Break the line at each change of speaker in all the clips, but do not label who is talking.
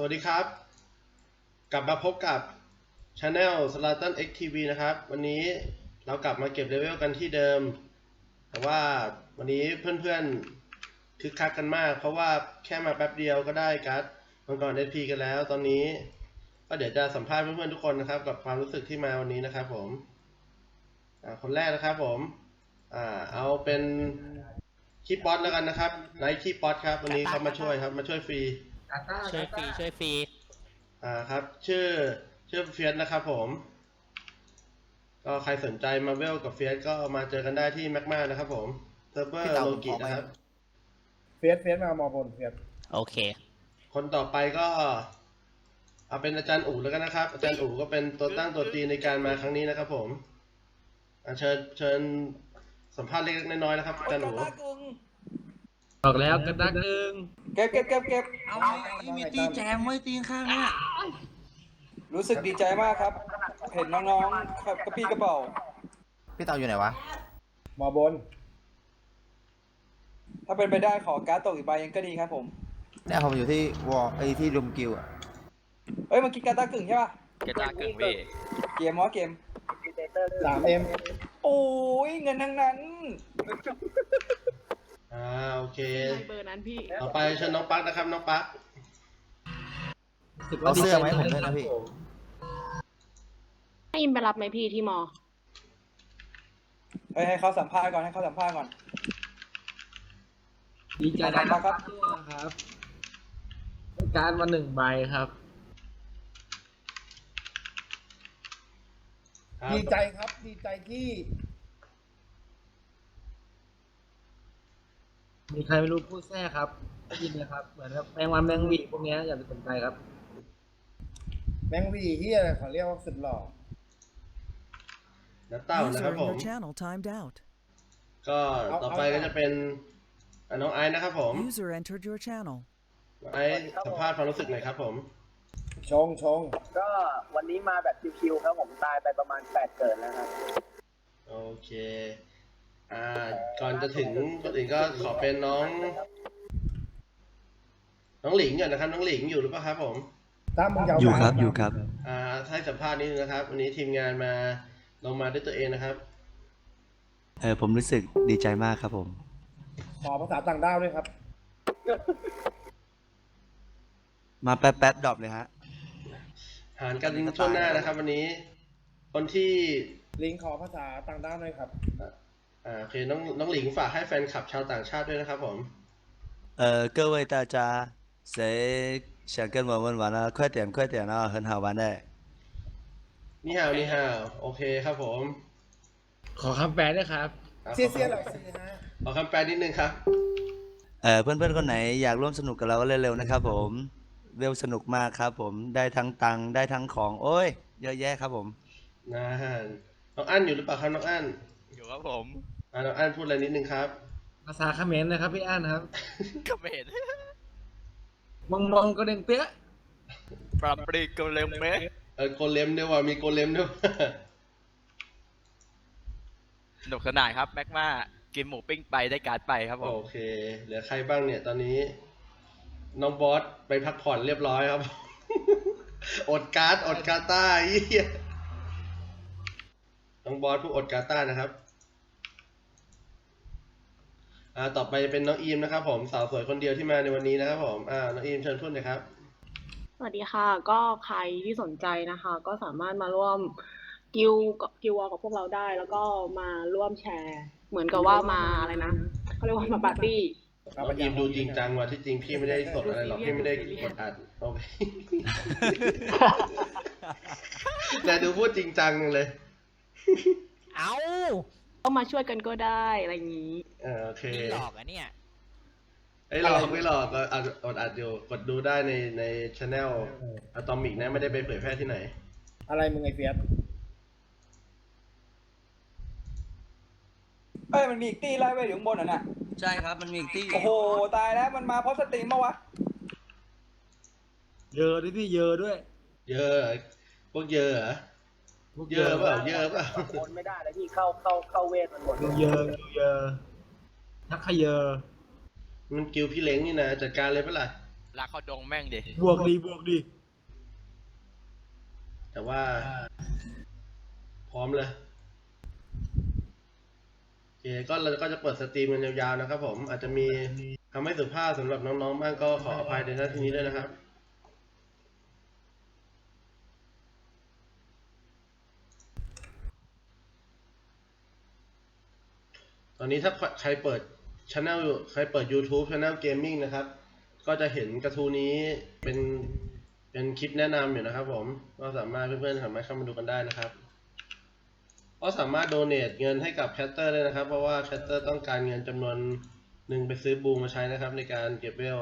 สวัสดีครับกลับมาพบกับ Channel Slatan X TV นะครับวันนี้เรากลับมาเก็บเลเวลกันที่เดิมแต่ว่าวันนี้เพื่อนๆคึกคักกันมากเพราะว่าแค่มาแป๊บเดียวก็ได้การ์ดมังกร SP กันแล้วตอนนี้ก็เดี๋ยวจะสัมภาษณ์เพื่อนๆทุกคนนะครับกับความรู้สึกที่มาวันนี้นะครับผมคนแรกนะครับผมเอาเป็นคีย์ป๊อตแล้วกันนะครับไนท์คีย์ป๊อตครับวันนี้เขามาช่วยครับมาช่วยฟรี
ช่วยฟรี
ครับชื่อเฟียสนะครับผมก็ใครสนใจมาเวลกับเฟียสก็มาเจอกันได้ที่แมกมานะครับผมเซิร์ฟเวอร์โลกินะครับ
เฟียสมามอบนเฟียส
โอเค
คนต่อไปก็เอาเป็นอาจารย์อู๋แล้วกันนะครับอาจารย์อู๋ก็เป็นตัวตั้งตัวตีในการมาครั้งนี้นะครับผมเชิญสัมภาษณ์เล็กๆน้อยๆนะครับอาจารย์อู๋
บอกแล้วกระดักหนึ่ง
เก็บ
เอาไอ้มีตีแจมไว้ตีข้างเนี่ย
รู้สึกดีใจมากครับ เห็นน้องๆกระปี้กระเป๋า
พี่เตาอยู่ไหนวะ
มอบน ถ้าเป็นไปได้ขอการ์ดตกอีกใบยังก็ดีครับผม
เนี่ยผมอยู่ที่วอลที่รุมกิวอ่ะ
เอ้ยเมื่อกี้การ์ดตากึ่งใช่ป่ะ
กระดักกึ่งพี่
เกมเกม
3M
โอ้ยเงินทั้งนั้น
โอเค
เบอร์นั้นพี่
ต่อไปเชิญน้องปั๊กนะครับน้องปั๊ก
เอาเสื้อไหมาให้ผมด้วยนะพี่
ให้อิมไปรับไหมพี่ที่มอ
ให้เขาสัมภาษณ์ก่อน
ดีใจนะครับครับการมา1 ใบครับ
ดีใจครับดีใจที่
มีใครไม่รู้พูดแท้ครับได้ยินไหมครับเหมือนแมงวันแมงวีพวกนี้อย่าไปสนใจครับ
แมงวีที่อะไรเขาเรียกว่าสุดหล่อ
น้ำเต้านะครับผมก็ต่อไปก็จะเป็นน้องไอซ์นะครับผมน้องไอซ์สัมภาษณ์ความรู้สึกหน่อยครับผม
ชง
ก็วันนี้มาแบบคิวๆครับผมตายไปประมาณ8เกิดแล้วครับ
โอเคก่อนจะถึงคนอื่นก็ขอเป็นน้องหลิงก่อนนะครับน้องหลิงอยู่หรือเปล่าครับผม
ตั้มมึงยาว
อยู่ครับ
ให้สัมภาษณ์นิดนึงนะครับวันนี้ทีมงานมาลงมาด้วยตัวเองนะครับ
ผมรู้สึกดีใจมากครับผม
ขอภาษาต่างด้าวด้วยครับ
มาแป๊บดรอปเลยฮะ
หารกันช่วงหน้านะครับ วันนี้คนที่
ลิงขอภาษาต่างด้าวหน่อยครับ
โอเคน้องหลิงฝากให้แฟนคลับชาวต่างชาติด้วยนะครับผม
各位大家谁想跟我们玩呢快点啊很好玩的
นี่ฮาวโอเคครับผม
ขอคำแปลด้วยครับ
เสียเหล่าซีฮะ
ขอคำแปลนิดนึงครับ
เพื่อนๆคนไหนอยากร่วมสนุกกับเราก็เร็วๆนะครับผมเวลสนุกมากครับผมได้ทั้งตังค์ได้ทั้งของโอ้ยเยอะแยะครับผม
น้องอั้นอยู่หรือเปล่าครับน้องอั้น
อยู่ครับผม
น้องอั้นพูดอะไรนิดนึงครับ
ภาษาเขมรนะครับพี่อั้นครับ
เขมร
มองก็เด้งเปี้ย
ปรับปรีกเร็วไหม
โกเลมด้วยว่ามีโกเลมด้วย
สนุกสนานครับแม็กมากินหมูปิ้งไปได้การ์ดไปครับผม
โอเคเหลือใครบ้างเนี่ยตอนนี้น้องบอสไปพักผ่อนเรียบร้อยครับ อดการ์ดต้าเหี้ยน้องบอสผู้อดการ์ต้านะครับต่อไปเป็นน้องอีมนะครับผมสาวสวยคนเดียวที่มาในวันนี้นะครับผมน้องอีมเชิญพูดเลยครับ
สวัสดีค่ะ ก็ใครที่สนใจนะคะ ก็สามารถมาร่วมกิววอลกับพวกเราได้ แล้วก็มาร่วมแชร์ เหมือนกับว่ามาอะไรนะเขาเรียกว่ามาปาร์ตี้
น้องอีมดูจริงจังว่ะที่จริงพี่ไม่ได้สดอะไรหรอกพี่ไม่ได้กดอัดโอเค แต่ดูพูดจริงจังเลย
เอา
ก็มาช่วยกันก็ได้อะไรอย่างนี้
โอเค
นี่หลอกอะเนี่ย
ไม่หลอกก็อัดอยู่กดดูได้ใน channel Atomic นะไม่ได้ไปเผยแพร่ที่ไหน
อะไรมึงไอเฟียส
เอ้ยมันมีอีกตีไล่ไว้อยู่ข้างบนน่ะ
ใช่ครับ มันมีอีกที่
โอ้โหตายแล้วมันมาเพราะสตรีมมาวะ
เยอะด้วยพี่เยอะด้วย
เยอะเหรอพวกเยอะเหรอเยอะเปล่า
คนไม่ได้แล้วพี่เข้าเวทมันหมด
เยอะนักขยเยอะ
มันกิวพี่เล้งนี่นะจัดการเลยปะล่ะ
รักเขาดงแม่งดิ
บวกดีบวกดี
แต่ว่า พร้อมเลยโอเคก็เราก็จะเปิดสตรีมกันยาวๆนะครับผมอาจจะมีคำไม่สุภาพสำหรับน้องๆบ้างก็ขออภัยในหน้าที่นี้ด้วยนะครับ ตอนนี้ถ้าใครเปิด channel ใครเปิด YouTube channel gaming นะครับ ก็จะเห็นกระทู้นี้เป็นคลิปแนะนำอยู่นะครับผมก็สามารถเพื่อนๆสามารถเข้ามาดูกันได้นะครับก็สามารถโดเนทเงินให้กับแคสเตอร์ได้นะครับเพราะว่าแคสเตอร์ต้องการเงินจำนวนหนึ่งไปซื้อบูมมาใช้นะครับในการเก็บเวล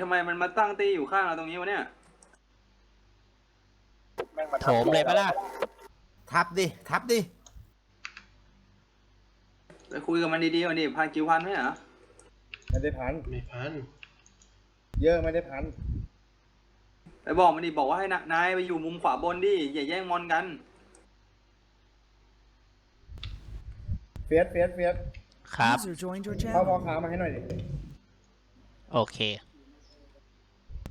ทำไมมันมาตั้งตีอยู่ข้างเราตรงนี้วะเนี่ย
แม่งมา
โถมเลยปะล่ะ ทับดิ ทับดิ
ไปคุยกับมันดีๆวันนี้พันกี่วันไหมเหรอ
ไม่ได้พัน
ไม่พัน
เยอะไม่ได้พัน
ไปบอกมันดิบอกว่าให้นายไปอยู่มุมขวาบนดิอย่าแย่งมอนกัน
เฟียสเฟียสเฟียส
ครับ
เข้าพ่อค้ามาให้หน่อยดิ
โอเค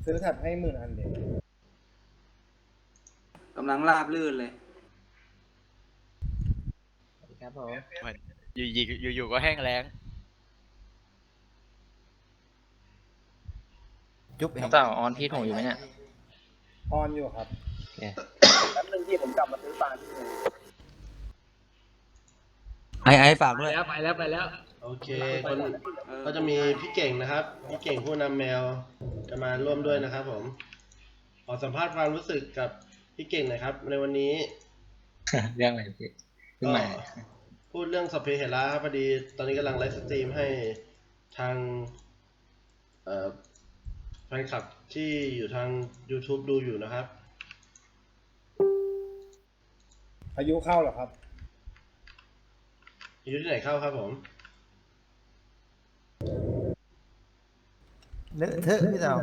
ซื้อแท็บให้10,000 อันเดียว
กำลังราบลื่นเลย
ครับผม
อยู่ก็แห้งแล้ง
จุ๊บเอง
ต่อออนพี่ถงอยู่ไหมเนี่ย
ออนอยู่ครับ
แป๊บนึงที่ผมกลับมาซื้อปลาที่นึง
ไอ้ฝาก
ไป
ด้วย
แล้วไปแล้วไปแล้ว
โอเคคนก็จะมีพี่เก่งนะครับพี่เก่งผู้นำแมวจะมาร่วมด้วยนะครับผมขอสัมภาษณ์ความรู้สึกกับพี่เก่งหน่อยครับในวันนี้
เรื่องอะไรพี่เพิ่งมา
พูดเรื่องสพเปเหระครับพอดีตอนนี้กำลังไลฟ์สตรีมให้ทางแฟนคลับที่อยู่ทาง YouTube ดูอยู่นะครับ
อายุเข้าเหรอครับ
อยู่ที่ไหนเข้าครับผม
เลอะเทอะพี่เต่า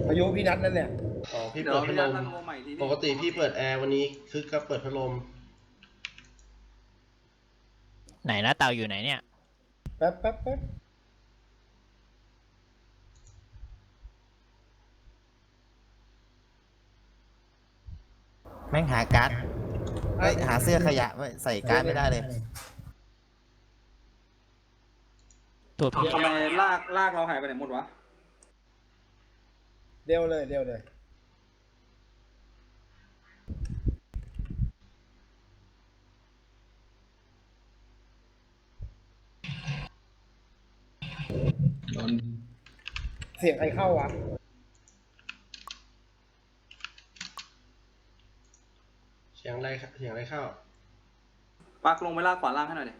อายุพี่นัทนั่นเนี่ย
อ๋อพี่
เดี๋ย
เปิ
ว
ดพั
พี่
ดล
นัด
ม
ตั้งโมใหม่ที
ปกติพี่เปิดแอร์วันนี้คือก็เปิดพัดลม
ไหนนะเต่าอยู่ไหนเนี่ย
แป๊บแป๊บแป๊บ
แม่งหาการ์ดเฮ้ยหาเสื้อขยะไว้ใส่การ์ดไม่ได้เลย ตัวพี่
ทำไมลากเราหายไปไหนหมดวะ
เดียวเลยเดียวเลย เสียงใครเข้าวะ
เสียงอะไรเข้า
ปักลงไปลากขวาล่างให้หน่อยดิ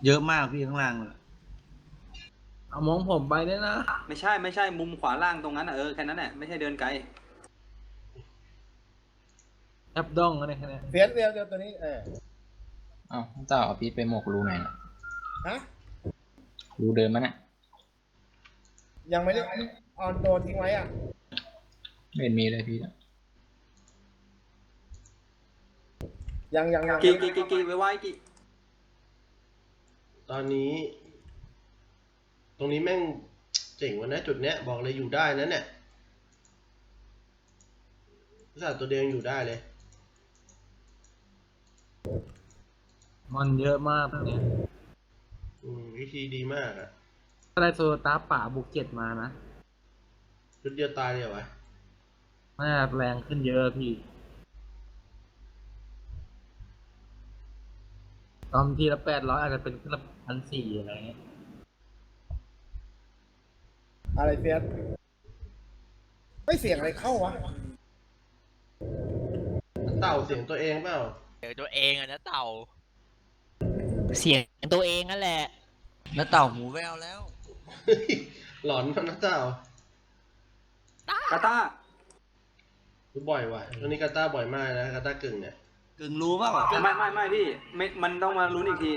เยอะมากพี่ข้างล่างเลย
เอามองผมไปเนี่ยนะ
ไม่ใช่มุมขวาล่างตรงนั้นอ่ะแค่นั้นแหละไม่ใช่เดินไกล
แอปด้องอะไรแค่นี้
เฟียสเฟียสเดียวตัวนี้
อ้าวเจ้าเอาพีทไปหมกรูไหนนะ
ฮะ
รูเดิมมั้ยเนี่ย
ยังไม่ได้ออนตัวทิ้งไว้อ่ะ
ไม่เห็นมีเลยพีท
ยัง
กี่ไว้กี่
ตอนนี้ ตรงนี้แม่งเจ๋งวะนะจุดเนี้ยบอกเลยอยู่ได้นะเนี่ยสัตว์ตัวเดียวยังอยู่ได้เลย
มันเยอะมากเนี่ย
วิธีดีมากอะ
ก็ได้โซลตาป่าบุก7มานะ
ชุดเดียวตายเลยเหรอวะ
น่าแรงขึ้นเยอะพี่ ตอนทีละ800อาจจะเป็นขึ้นละ1,400อะไรเงี้ย
อะไรเฟียสไม่เสียงอะไรเข้าวะ
เต่าเสียงตัวเองเปล่า
ตัวเองอะนะเต่า
เสียงตัวเองนั่นแหละ
แล้วเต่าหูแววแล้ว
หลอนนะเต่าก
าตา
รู้บ่อยว่ะตอนนี้กาต้าบ่อยมากนะกาต้ากึ่งเนี่ย
กึ่งรู้เปล่า
ไม่พี่มันต้องมาลุ้นอีกที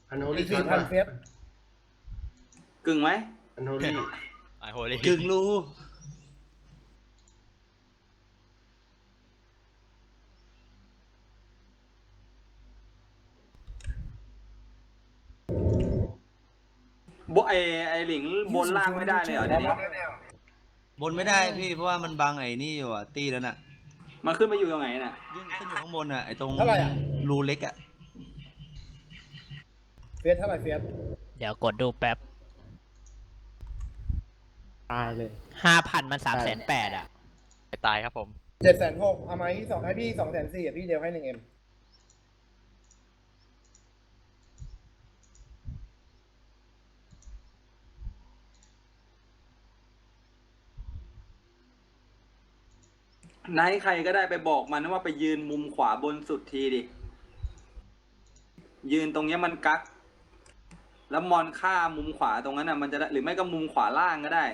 อันโฮ
อี
ลี่
ก
ช็อต
4,000
ป่ะ
เฟียส
กึ่งไหม
อันโฮลี่
ไอ้โหเลย
กึ่งรู้
ไอหลิงบนล่างไม่ได้เลยเหรอเดี๋ยวนี้
บนไม่ได้พี่เพราะว่ามันบังไอ้นี่อยู่อ่ะตีแล้วน่ะ
มันขึ้นไปอยู่ตรงไหนน่ะ
ยื่นขึ้นอยู่ข้างบนอ่ะไอ้ตรง
เท่าไหร่อ่ะ
รูเล็กอ่ะ
เฟียสเท่าไหร่เฟียส
เดี๋ยวกดดูแป๊บ
ตายเลย
5,000 มัน 380,000 อ่ะ
ตายครับผม
760,000เอามาที่2ให้พี่240,000อ่ะพี่เดียวให้1M
ไหนใครก็ได้ไปบอกมันว่าไปยืนมุมขวาบนสุดทีดิ ยืนตรงเนี้ยมันกัก แล้วมอนฆ่ามุมขวาตรงนั้นน่ะมันจะได้หรือไม่ก็มุมขวาล่างก็ได้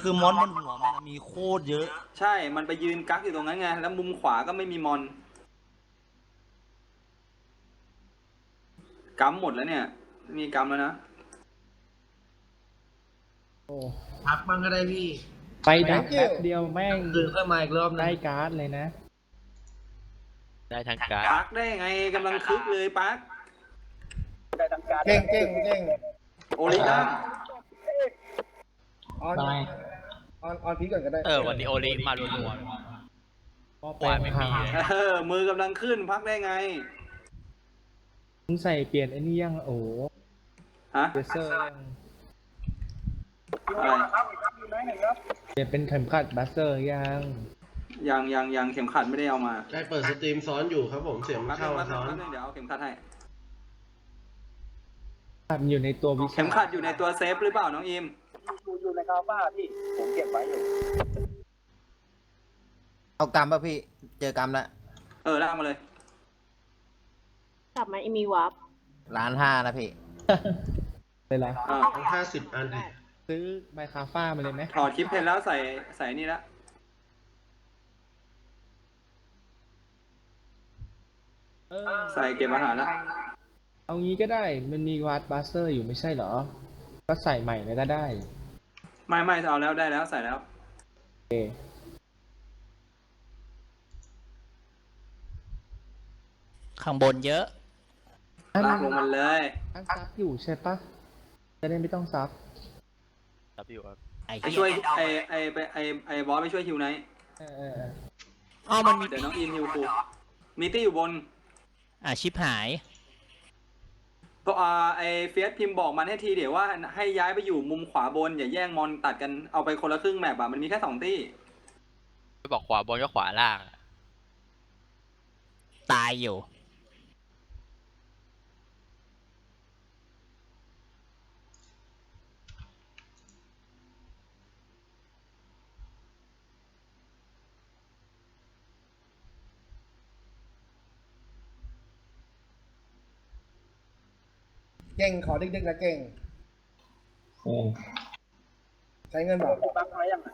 คือมอนบนหัวมันมีโคตรเยอะ
ใช่ มันไปยืนกักอยู่ตรงนั้นไง แล้วมุมขวาก็ไม่มีมอนกัมหมดแล้วเนี่ย มีกัมแล้วนะ
พักบ้างก็ได้พี่
ไปดักแป๊บเดียว
คืนค่อยมาอีกรอบนึง
ได้การ์ดเลยนะ
ได้ทางการ
ปักได้ไงกำลังคึกเลยปัก
ได้ทำการ
เก่งเก่งเก่ง
โอริดัม
ออนพีก่อนก็ได้
วันนี้โอลิมารัวๆควายไม่มี
มือกำลังขึ้นพักได้ไง
มึงใส่เปลี่ยนไอ้นี่ยังโอ้
ฮะ
เบเซอร์
อะไร
เปลี่ยนเป็นเข็มขัดบัสเซอร์ยัง
ยังเข็มขัดไม่ได้เอามา
ใช่เปิดสตรีมซ้อนอยู่ครับผมเสียง
แป๊บ
เข้า
นึง
ซ้อน
เดี๋ยวเอาเข็มขัดให้
ขัดอยู่ในตัววิชา
เข็มขัดอยู่ในตัวเซฟหรือเปล่าน้องอิม
อยู่ในคาฟ้าพี่ ผมเก็บไว้อยู่
เอากรรมป่ะพี่เจอกรรมแล้ว
ลากมาเลย
กลับมามีวับ
1,500,000นะพี่
เลยละ
ทั้ง50 อันดิ
ซื้อไมคาฟ้ามาเลยไหม
ถอดคลิปเพนแล้วใส่นี่ละ ใส่เก็บอาหารแล้ว
เอางี้ก็ได้มันมีวาร์ดบัสเซอร์อยู่ไม่ใช่เหรอ ก็ใส่ใหม่เลยก็ได้
ไม่เอาแล้วได้แล้วใส่แล้ว
ข้างบนเยอะ
ลากลงมันเลย
อันซับอยู่ใช่ปะจะได้ไม่ต้องซับ
รับอยู่ครับ
ไอ้
ไป
เหี้
ช่วย
ย
ไอ้บอสไปช่วยฮิวไนท์
อ๋อมันมี
เดี๋ยวน้องอินฮิวครูมีตี้อยู่บน
ชิปหาย
เพราะไอ้เฟียสพิมพ์บอกมันให้ทีเดี๋ยวว่าให้ย้ายไปอยู่มุมขวาบนอย่าแย่งมอนตัดกันเอาไปคนละครึ่งแมปอะมันมีแค่2ตี้
ไม่บอกขวาบนก็ขวาล่าง
ตายอยู่
เก่งขอดึกๆนะเก่งใช้เงินแบบ
บังไว้ยังไง